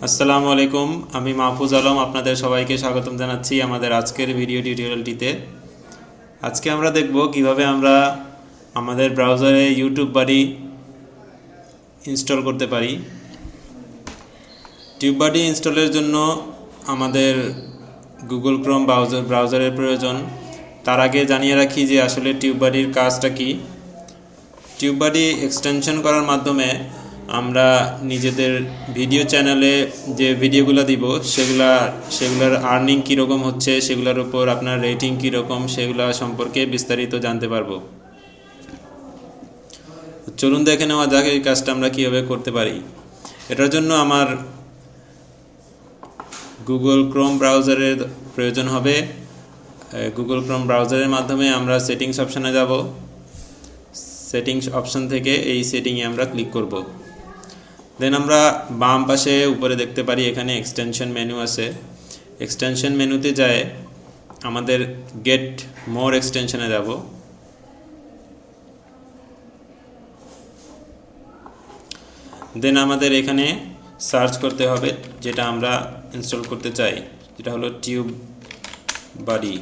আসসালামু আলাইকুম, আমি মাহফুজ আলম আপনাদের সবাইকে স্বাগতম জানাচ্ছি আমাদের আজকের ভিডিও টিউটোরিয়ালটিতে। আজকে আমরা দেখব কিভাবে আমরা আমাদের ব্রাউজারে ইউটিউব বাডি ইনস্টল করতে পারি। টিউব বাডি ইনস্টলের জন্য আমাদের গুগল ক্রোম ব্রাউজারের প্রয়োজন। তার আগে জানিয়ে রাখি যে আসলে টিউব বাডির কাজটা কি। টিউব বাডি এক্সটেনশন করার মাধ্যমে আমরা নিজেদের ভিডিও চ্যানেলে যে ভিডিওগুলো দিব সেগুলোর আর্নিং কীরকম হচ্ছে, সেগুলোর উপর আপনার রেটিং কীরকম, সেগুলো সম্পর্কে বিস্তারিত জানতে পারবো। চলুন দেখে নেওয়া যাক এই কাজটা আমরা কীভাবে করতে পারি। এটার জন্য আমার গুগল ক্রোম ব্রাউজারের প্রয়োজন হবে। গুগল ক্রোম ব্রাউজারের মাধ্যমে আমরা সেটিংস অপশানে যাব। সেটিংস অপশান থেকে এই সেটিংয়ে আমরা ক্লিক করব। দেন আমরা বাম পাশে উপরে দেখতে পারি এখানে এক্সটেনশন মেনু আছে। এক্সটেনশন মেনুতে যায় আমাদের গেট মোর এক্সটেনশনে যাব। দেন আমাদের এখানে সার্চ করতে হবে যেটা আমরা ইনস্টল করতে চাই, যেটা হলো টিউব বাডি।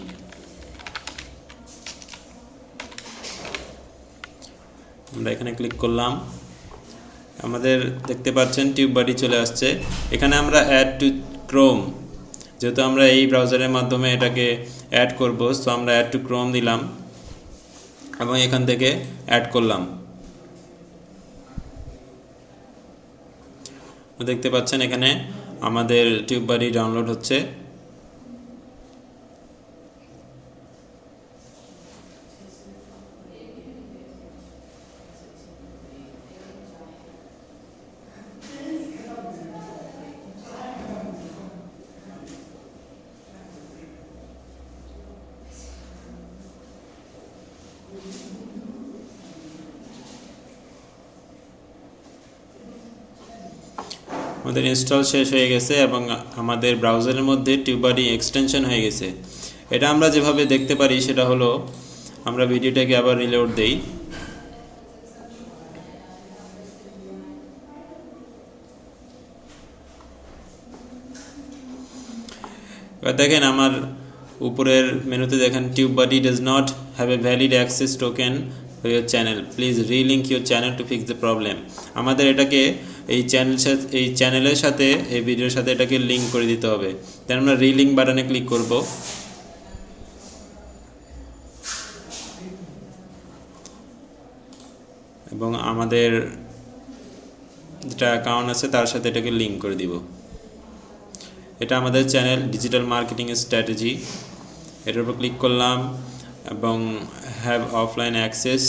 আমরা এখানে ক্লিক করলাম, আমাদের দেখতে পাচ্ছেন টিউব বাডি চলে আসছে। এখানে আমরা অ্যাড টু ক্রোম, যেহেতু আমরা এই ব্রাউজারের মাধ্যমে এটাকে অ্যাড করব, সো আমরা অ্যাড টু ক্রোম দিলাম এবং এখান থেকে অ্যাড করলাম। দেখতে পাচ্ছেন এখানে আমাদের টিউব বাডি ডাউনলোড হচ্ছে। আমাদের ইনস্টল শেষ হয়ে গেছে এবং আমাদের ব্রাউজারের মধ্যে টিউব বাডি এক্সটেনশন হয়ে গেছে। এটা আমরা যেভাবে দেখতে পারি সেটা হলো, আমরা ভিডিওটাকে আবার রিলোড দেই। এবার দেখেন আমার উপরের মেনুতে দেখেন TubeBuddy does not have a valid access token for your channel, please relink your channel to fix the problem. আমাদের এটাকে এই চ্যানেলের সাথে এই ভিডিওর সাথে এটাকে লিঙ্ক করে দিতে হবে। তাই আমরা রিলিঙ্ক বাটনে ক্লিক করব। এবং আমাদের যেটা অ্যাকাউন্ট আছে তার সাথে এটাকে লিঙ্ক করে দিব। এটা আমাদের চ্যানেল ডিজিটাল মার্কেটিং স্ট্র্যাটেজি, এটার উপর ক্লিক করলাম এবং হ্যাভ অফলাইন অ্যাক্সেস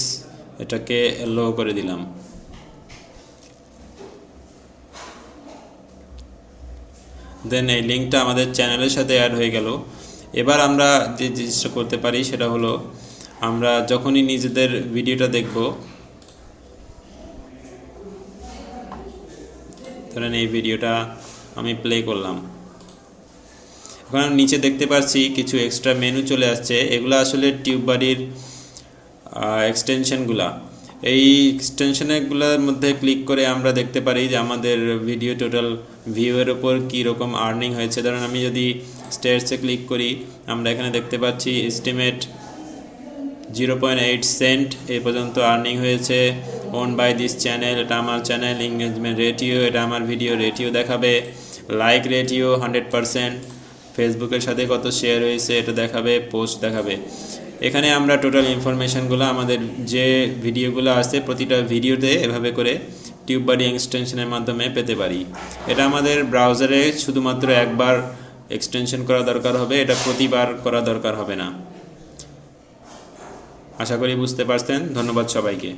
এটাকে লো করে দিলাম। দেন এই লিঙ্কটা আমাদের চ্যানেলের সাথে অ্যাড হয়ে গেল। এবার আমরা যে জিনিসটা করতে পারি সেটা হলো, আমরা যখনই নিজেদের ভিডিওটা দেখব, ধরেন এই ভিডিওটা আমি প্লে করলাম, এখন নিচে দেখতে পাচ্ছি কিছু এক্সট্রা মেনু চলে আসছে। এগুলো আসলে টিউব বাডির এক্সটেনশনগুলা। এই এক্সটেনশনগুলোর মধ্যে ক্লিক করে আমরা দেখতে পারি যে আমাদের ভিডিও টোটাল ভিউয়ের ওপর কীরকম আর্নিং হয়েছে। ধরুন আমি যদি স্টেটসে ক্লিক করি, আমরা এখানে দেখতে পাচ্ছি এস্টিমেট 0.8 সেন্ট এই পর্যন্ত আর্নিং হয়েছে। ওন বাই দিস চ্যানেল, এটা আমার চ্যানেল। এঙ্গেজমেন্ট রেটিও, এটা আমার ভিডিও রেটিও দেখাবে। Like ratio 100%। ফেসবুকের সাথে কত শেয়ার হয়েছে এটা দেখাবে, পোস্ট দেখাবে। এখানে আমরা টোটাল ইনফরমেশনগুলো আমাদের যে ভিডিওগুলো আছে প্রতিটা ভিডিওতে এভাবে করে টিউব বাডি এক্সটেনশনের মাধ্যমে পেতে পারি। এটা আমাদের ব্রাউজারে শুধুমাত্র একবার এক্সটেনশন করা দরকার হবে, এটা প্রতিবার করা দরকার হবে না। আশা করি বুঝতে পারছেন। ধন্যবাদ সবাইকে।